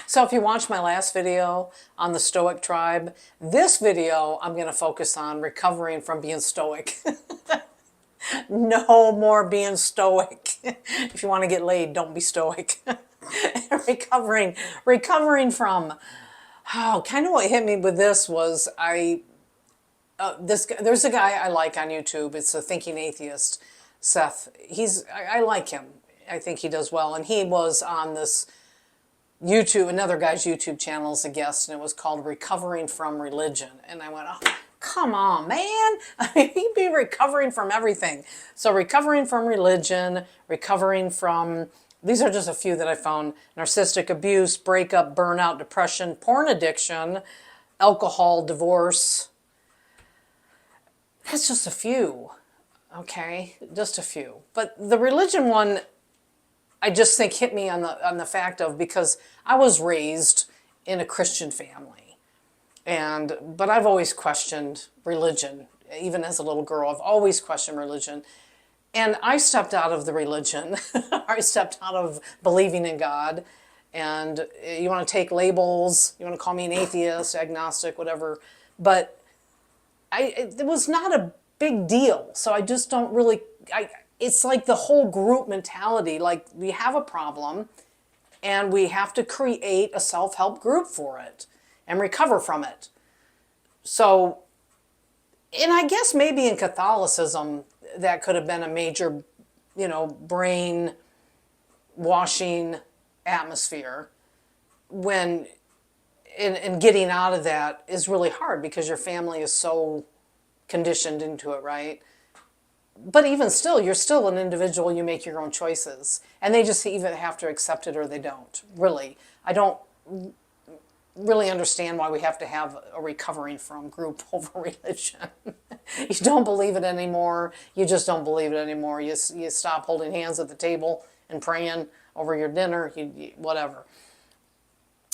So if you watched my last video on the Stoic tribe, this video I'm going to focus on recovering from being stoic. No more being stoic. If you want to get laid, don't be stoic. recovering from, oh, kind of what hit me with this was there's a guy I like on YouTube. It's a thinking atheist, Seth. I like him. I think he does well. And he was on this YouTube, another guy's YouTube channel as a guest, and it was called Recovering from Religion. And I went, oh, come on, man. I mean, he'd be recovering from everything. So recovering from religion, recovering from, these are just a few that I found: narcissistic abuse, breakup, burnout, depression, porn addiction, alcohol, divorce. That's just a few, okay? Just a few. But the religion one, I just think hit me on the fact of, because I was raised in a Christian family, but I've always questioned religion. Even as a little girl, I've always questioned religion. And I stepped out of the religion. I stepped out of believing in God. And you want to take labels, you want to call me an atheist, agnostic, whatever. But it was not a big deal. So I just don't really, it's like the whole group mentality. Like, we have a problem and we have to create a self-help group for it and recover from it. So, and I guess maybe in Catholicism, that could have been a major, brain washing atmosphere, when and getting out of that is really hard because your family is so conditioned into it, right? But even still, you're still an individual. You make your own choices, and they just either have to accept it or they don't. Really, I don't really understand why we have to have a recovering from group over religion. You don't believe it anymore. You just don't believe it anymore. You stop holding hands at the table and praying over your dinner, whatever.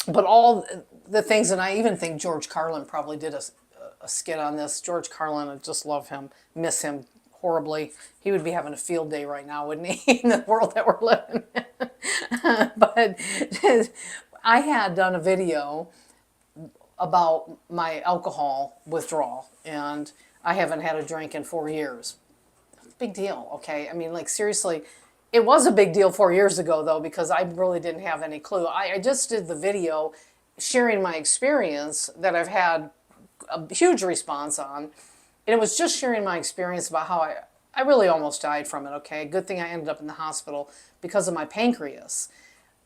But all the things, and I even think George Carlin probably did a skit on this. George Carlin, I just love him, miss him horribly. He would be having a field day right now, wouldn't he, in the world that we're living in? But I had done a video about my alcohol withdrawal, and I haven't had a drink in 4 years. Big deal, okay? I mean, like, seriously, it was a big deal 4 years ago, though, because I really didn't have any clue. I just did the video sharing my experience that I've had a huge response on, and it was just sharing my experience about how I really almost died from it, okay? Good thing I ended up in the hospital because of my pancreas.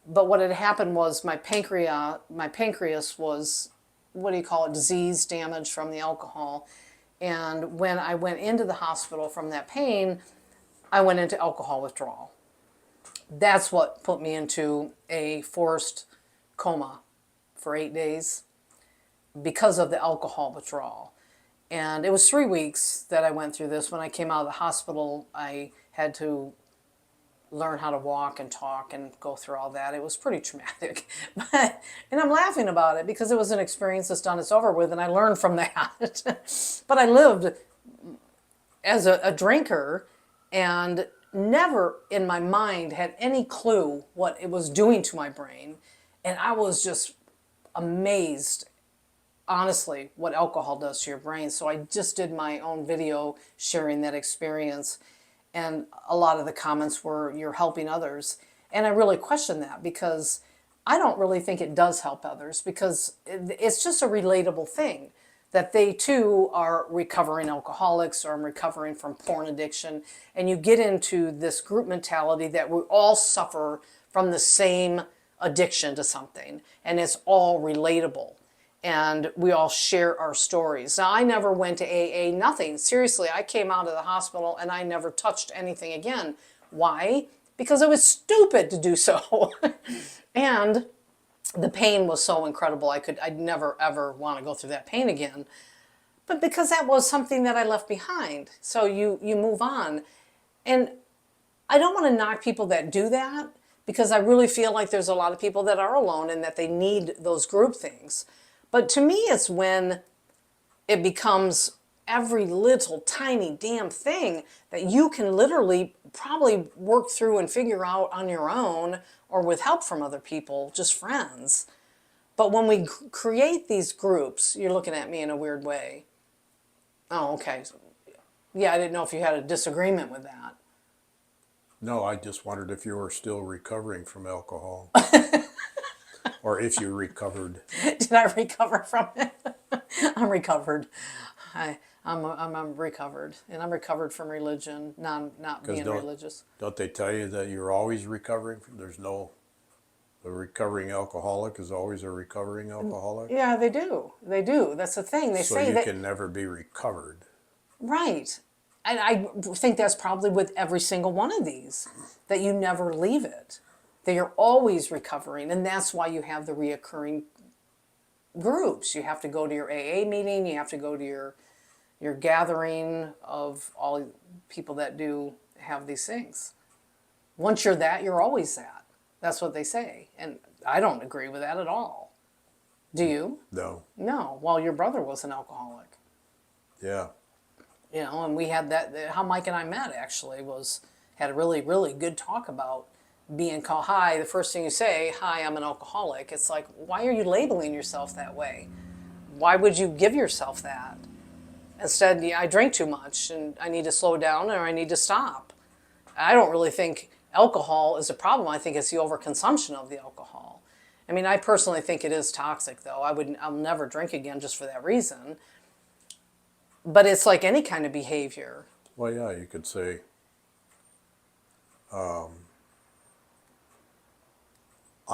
But what had happened was my pancreas was, what do you call it, disease damage from the alcohol. And when I went into the hospital from that pain, I went into alcohol withdrawal. That's what put me into a forced coma for 8 days because of the alcohol withdrawal. And it was 3 weeks that I went through this. When I came out of the hospital, I had to learn how to walk and talk and go through all that. It was pretty traumatic. And I'm laughing about it because it was an experience that's done, it's over with, and I learned from that. But I lived as a drinker and never in my mind had any clue what it was doing to my brain. And I was just amazed, honestly, what alcohol does to your brain. So I just did my own video sharing that experience. And a lot of the comments were, you're helping others. And I really question that, because I don't really think it does help others, because it's just a relatable thing that they too are recovering alcoholics or recovering from porn addiction. And you get into this group mentality that we all suffer from the same addiction to something, and it's all relatable. And we all share our stories. Now, I never went to AA, nothing. Seriously, I came out of the hospital and I never touched anything again. Why? Because it was stupid to do so. And the pain was so incredible, I'd never ever want to go through that pain again. But because that was something that I left behind. So you move on. And I don't want to knock people that do that, because I really feel like there's a lot of people that are alone and that they need those group things. But to me, it's when it becomes every little tiny damn thing that you can literally probably work through and figure out on your own, or with help from other people, just friends. But when we create these groups, you're looking at me in a weird way. Oh, okay. Yeah, I didn't know if you had a disagreement with that. No, I just wondered if you were still recovering from alcohol. Or if you recovered. Did I recover from it? I'm recovered. I'm recovered, and I'm recovered from religion, not Because being religious. don't they tell you that you're always recovering? There's no, a recovering alcoholic is always a recovering alcoholic. Yeah, they do. They do. That's the thing. They So say you that. can never be recovered. Right. And I think that's probably with every single one of these, that you never leave it, that you're always recovering. And that's why you have the reoccurring groups. You have to go to your AA meeting, you have to go to your gathering of all people that do have these things. Once you're that, you're always that. That's what they say. And I don't agree with that at all. Do you? No. No. Well, your brother was an alcoholic. Yeah. You know, and we had that, how Mike and I met actually was, had a really, really good talk about being called, hi, the first thing you say, hi, I'm an alcoholic. It's like, why are you labeling yourself that way? Why would you give yourself that? Instead, yeah, I drink too much and I need to slow down or I need to stop. I don't really think alcohol is a problem. I think it's the overconsumption of the alcohol. I mean, I personally think it is toxic though. I'll never drink again just for that reason. But it's like any kind of behavior. Well, yeah, you could say, I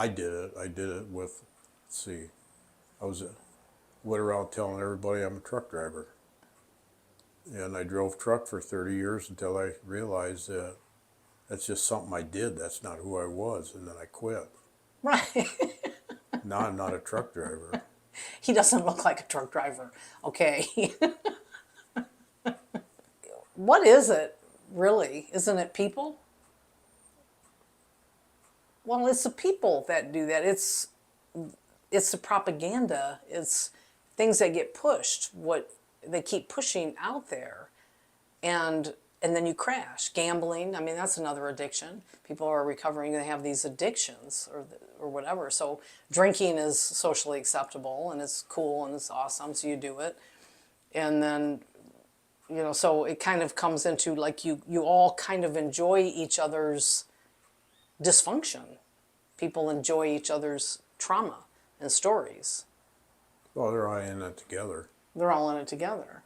did it. I did it with, let's see, went around telling everybody I'm a truck driver. And I drove truck for 30 years until I realized that that's just something I did. That's not who I was. And then I quit. Right. Now I'm not a truck driver. He doesn't look like a truck driver. Okay. What is it, really? Isn't it people? Well, it's the people that do that. It's the propaganda. It's things that get pushed, what they keep pushing out there. And then you crash. Gambling, I mean, that's another addiction. People are recovering, they have these addictions or whatever. So drinking is socially acceptable and it's cool and it's awesome, so you do it. And then, you know, so it kind of comes into like you all kind of enjoy each other's dysfunction. People enjoy each other's trauma and stories. Well, they're all in it together. They're all in it together.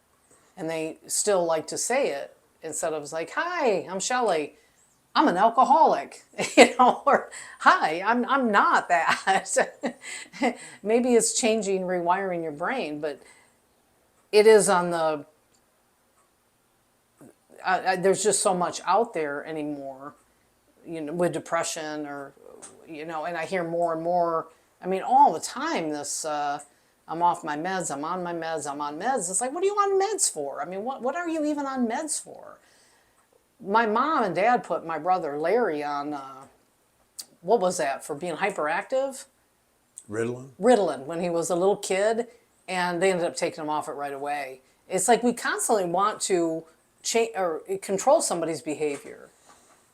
And they still like to say it instead of like, hi, I'm Schelli. I'm an alcoholic, you know, or hi, I'm not that. Maybe it's changing, rewiring your brain, but it is on the, there's just so much out there anymore, you know, with depression or, you know, and I hear more and more, I mean, all the time, this, I'm off my meds, I'm on my meds, I'm on meds. It's like, what are you on meds for? I mean, what are you even on meds for? My mom and dad put my brother Larry on, what was that, for being hyperactive? Ritalin? Ritalin, when he was a little kid, and they ended up taking him off it right away. It's like we constantly want to change or control somebody's behavior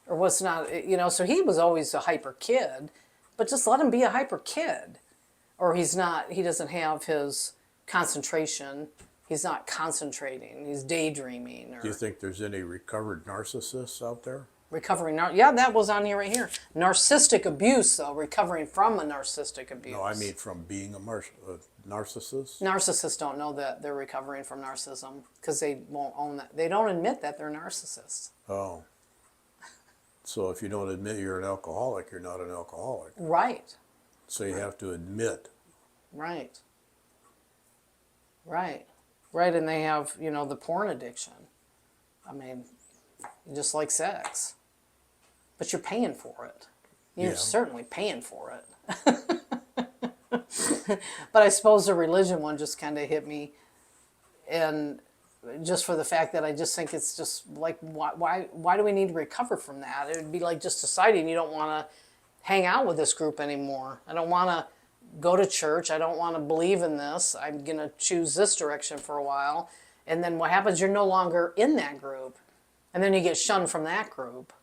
or what's not, you know, so he was always a hyper kid, but just let him be a hyper kid. Or he doesn't have his concentration. He's not concentrating. He's daydreaming. Or Do you think there's any recovered narcissists out there? recovering, yeah, that was on here right here. Narcissistic abuse, though, recovering from a narcissistic abuse. No, I mean from being a narcissist. Narcissists don't know that they're recovering from narcissism because they won't own that. They don't admit that they're narcissists. Oh. So if you don't admit you're an alcoholic, you're not an alcoholic. Right. So you have to admit. Right. Right. Right, and they have, you know, the porn addiction. I mean, just like sex. But you're paying for it. You're certainly paying for it. But I suppose the religion one just kind of hit me. And just for the fact that I just think it's just like, why do we need to recover from that? It would be like just deciding you don't want to hang out with this group anymore. I don't want to go to church. I don't want to believe in this. I'm going to choose this direction for a while. And then what happens? You're no longer in that group. And then you get shunned from that group.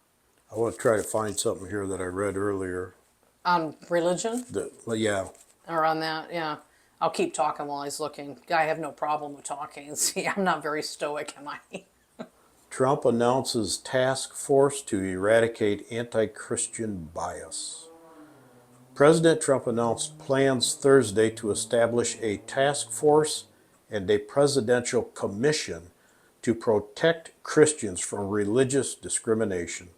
I want to try to find something here that I read earlier. On religion? Well, yeah. Or on that, yeah. I'll keep talking while he's looking. I have no problem with talking. See, I'm not very stoic, am I? Trump announces task force to eradicate anti-Christian bias. President Trump announced plans Thursday to establish a task force and a presidential commission to protect Christians from religious discrimination.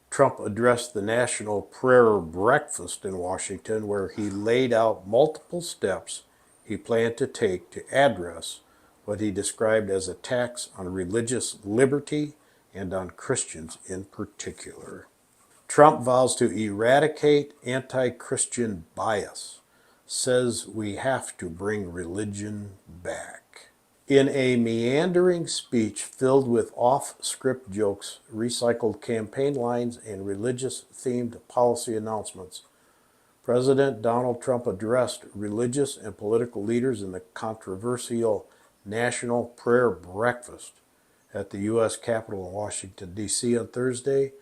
Trump addressed the National Prayer Breakfast in Washington, where he laid out multiple steps he planned to take to address what he described as attacks on religious liberty and on Christians in particular. Trump vows to eradicate anti-Christian bias, says we have to bring religion back. In a meandering speech filled with off-script jokes, recycled campaign lines, and religious-themed policy announcements, President Donald Trump addressed religious and political leaders in the controversial National Prayer Breakfast at the U.S. Capitol in Washington, D.C. on Thursday.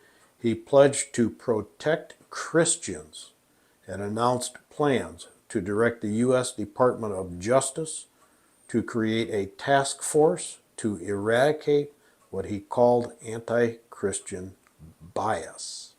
He pledged to protect Christians and announced plans to direct the U.S. Department of Justice to create a task force to eradicate what he called anti-Christian bias.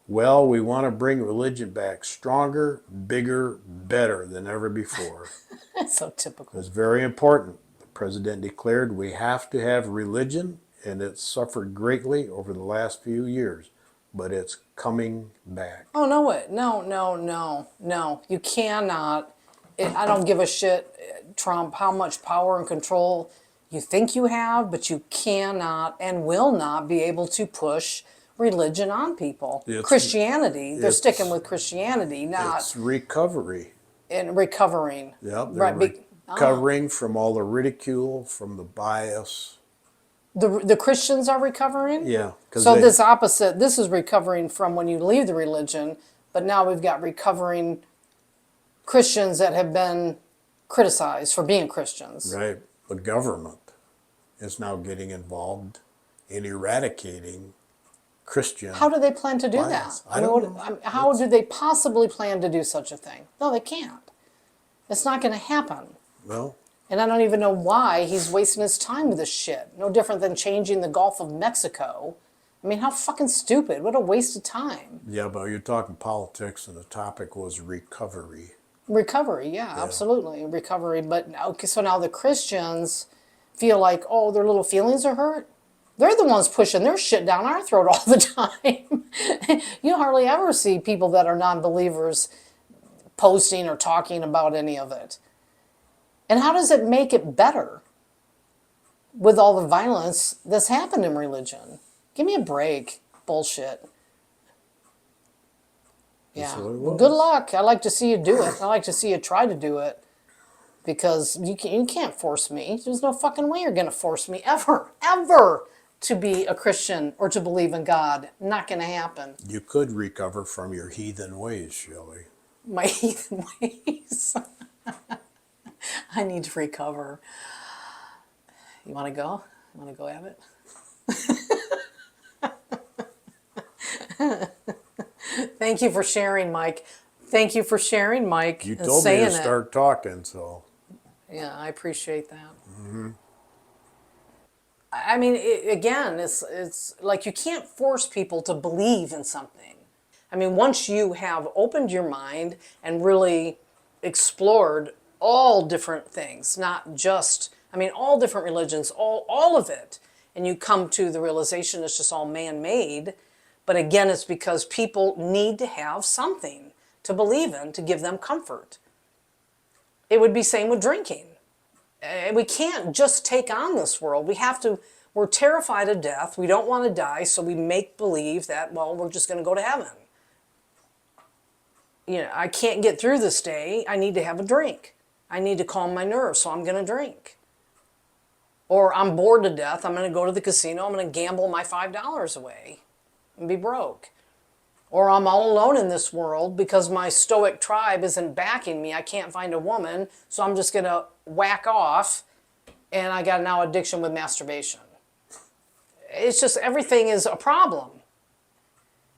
Well, we want to bring religion back stronger, bigger, better than ever before. That's so typical. It's very important. The president declared we have to have religion, and it's suffered greatly over the last few years, but it's coming back. Oh, no, it. No. You cannot. I don't give a shit, Trump, how much power and control you think you have, but you cannot and will not be able to push religion on people. Christianity, they're sticking with Christianity, not It's recovery. and recovering. Yep, they're Right. recovering from all the ridicule, from the bias. The Christians are recovering? Yeah. So this opposite, this is recovering from when you leave the religion, but now we've got recovering Christians that have been criticized for being Christians. Right. The government is now getting involved in eradicating Christian. How do they plan to do bias. that? How do they possibly plan to do such a thing? No, they can't. It's not going to happen. Well, And I don't even know why he's wasting his time with this shit. No different than changing the Gulf of Mexico. I mean, how fucking stupid. What a waste of time. yeah, but you're talking politics, and the topic was recovery. Recovery, yeah, absolutely. Recovery. But okay, so now the Christians feel like, oh, their little feelings are hurt. They're the ones pushing their shit down our throat all the time. You hardly ever see people that are non-believers posting or talking about any of it. And how does it make it better with all the violence that's happened in religion? Give me a break. Bullshit. Yeah. That's what it Well, was. good luck. I like to see you do it. I like to see you try to do it. Because you can't force me. There's no fucking way you're going to force me ever, to be a Christian or to believe in God. Not going to happen. You could recover from your heathen ways, Schelli. My heathen ways. I need to recover. You want to go? You want to go have it? Thank you for sharing, Mike. Thank you for sharing, Mike. You and told me saying to start talking, so. Yeah, I appreciate that. I mean, again, it's like you can't force people to believe in something. I mean, once you have opened your mind and really explored all different things, not just, I mean, all different religions, all of it, and you come to the realization it's just all man-made, but again, it's because people need to have something to believe in to give them comfort. It would be same with drinking. We can't just take on this world. We're terrified of death. We don't want to die, so we make believe that, well, we're just going to go to heaven. You know, I can't get through this day. I need to have a drink. I need to calm my nerves, so I'm going to drink. Or I'm bored to death. I'm going to go to the casino. I'm going to gamble my $5 away and be broke. Or I'm all alone in this world because my stoic tribe isn't backing me. I can't find a woman, so I'm just going to whack off, and I got now addiction with masturbation. It's just everything is a problem.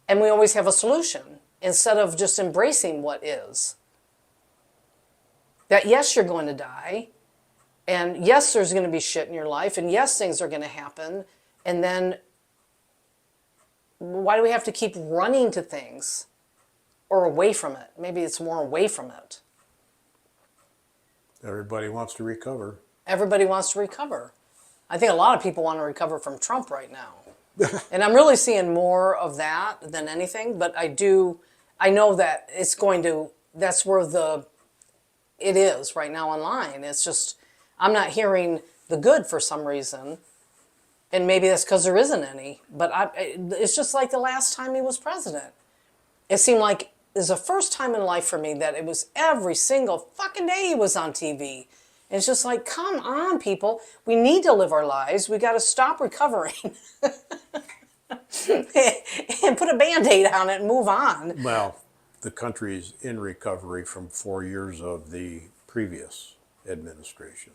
And we always have a solution. instead of just embracing what is. That yes, you're going to die, and yes, there's going to be shit in your life, and yes, things are going to happen, and then why do we have to keep running to things or away from it? Maybe it's more away from it. Everybody wants to recover. Everybody wants to recover. I think a lot of people want to recover from Trump right now. And I'm really seeing more of that than anything, but I know that it's going to, that's where it is right now online. It's just, I'm not hearing the good for some reason. And maybe that's because there isn't any. But it's just like the last time he was president. It seemed like it was the first time in life for me that it was every single fucking day he was on TV. And it's just like, come on, people. We need to live our lives. We got to stop recovering. And put a Band-Aid on it and move on. Well, the country's in recovery from 4 years of the previous administration.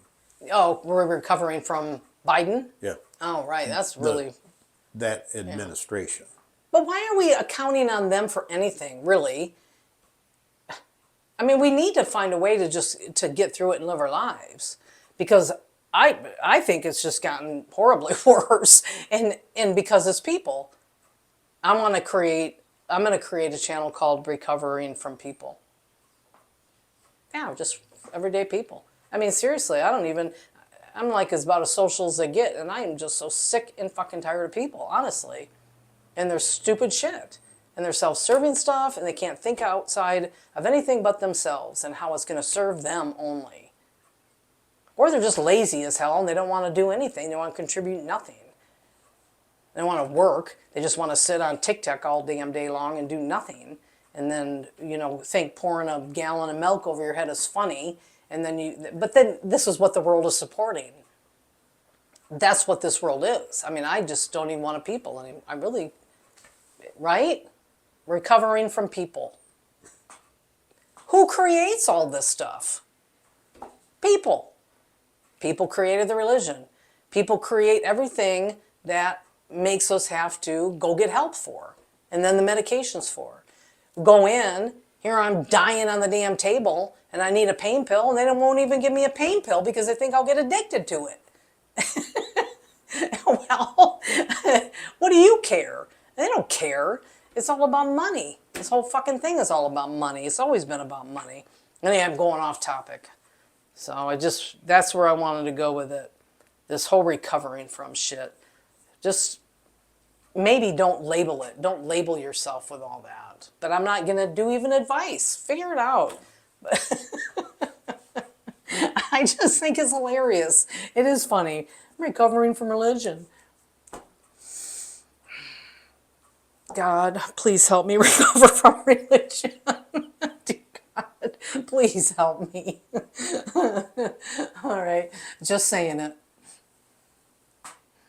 Oh, we're recovering from Biden? Yeah. Oh, right. That's really... That administration. But why are we accounting on them for anything, really? I mean, we need to find a way to get through it and live our lives. Because I think it's just gotten horribly worse. And because it's people. I'm going to create a channel called Recovering from People. Yeah, just everyday people. I mean, seriously, I'm like as about as social as they get, and I am just so sick and fucking tired of people, honestly. And their stupid shit. And their self-serving stuff, and they can't think outside of anything but themselves and how it's going to serve them only. Or they're just lazy as hell and they don't want to do anything. They want to contribute nothing. They don't want to work. They just want to sit on TikTok all damn day long and do nothing. And then, think pouring a gallon of milk over your head is funny. And then but then this is what the world is supporting. That's what this world is. I mean, I just don't even want a people anymore. I really, right? Recovering from people. Who creates all this stuff? People. People created the religion. People create everything that makes us have to go get help for. And then the medications for. Go in, here I'm dying on the damn table, and I need a pain pill, and they won't even give me a pain pill because they think I'll get addicted to it. Well, what do you care? They don't care. It's all about money. This whole fucking thing is all about money. It's always been about money. Anyway, I'm going off topic. So that's where I wanted to go with it. This whole recovering from shit. Just maybe don't label it. Don't label yourself with all that. But I'm not going to do even advice. Figure it out. I just think it's hilarious. It is funny. I'm recovering from religion. God, please help me recover from religion. Dear God, please help me. All right, just saying it.